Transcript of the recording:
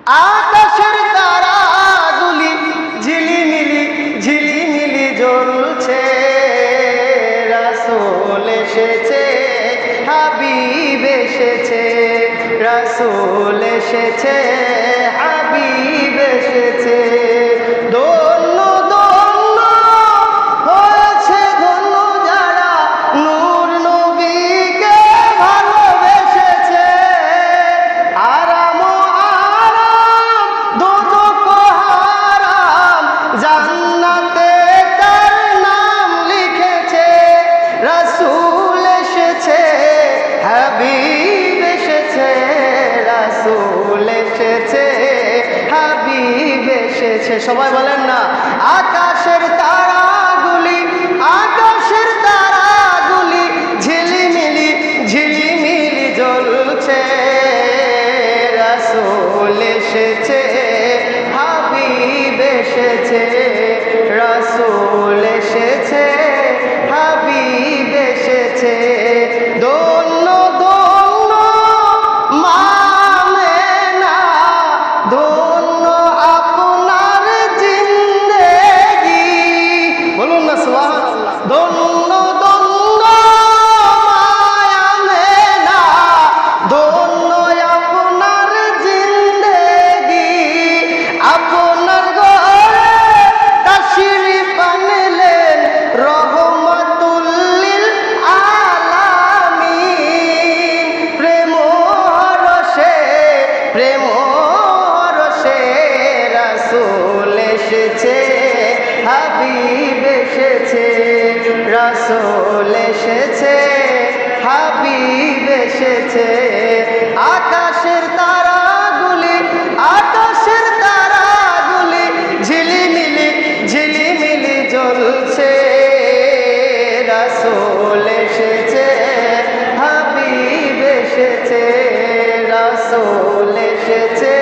আকাশের তারাগুলি ঝিলিমিলি ঝিলিমিলি জ্বলছে, রাসূল এসেছে, হাবিব এসেছে, রাসূল এসেছে, হাবিব এসেছে। ধন্য ধন্য হয়েছে ধন্য যারা নূর নবীকে ভালোবেসেছে। আরাম আরাম দোজখ হারাম জান্নাতে তার নাম লিখেছে। রাসূল এসেছে, হাবিব এসেছে, রাসূল এসেছে, হাবিব এসেছে। সবাই বলেন না, আকাশের তারাগুলি আকাশের তারাগুলি ঝিলিমিলি ঝিলিমিলি জ্বলছে, রাসূল এসেছে, হাবিব এসেছে, রাসূল এসেছে, হাবিব এসেছে। ধন্য ধন্য মা আমেনা, ধন্য আপনার জিন্দেগি। বলুন না সুবহানাল্লাহ। ধন্য ধন্য মা আমেনা, ধন্য আপনার জিন্দেগি। আপনার ঘরে তাশরিফ আনলেন রহমাতুল লিল আলামিন। প্রেম রসে প্রেম রসে রাসূল এসেছে, হাবিব এসেছে, রাসূল এসেছে, হাবিব এসেছে। আকাশের তারাগুলি আকাশের তারাগুলি ঝিলিমিলি ঝিলিমিলি জ্বলছে, রাসূল এসেছে, হাবিব এসেছে, রাসূল এসেছে,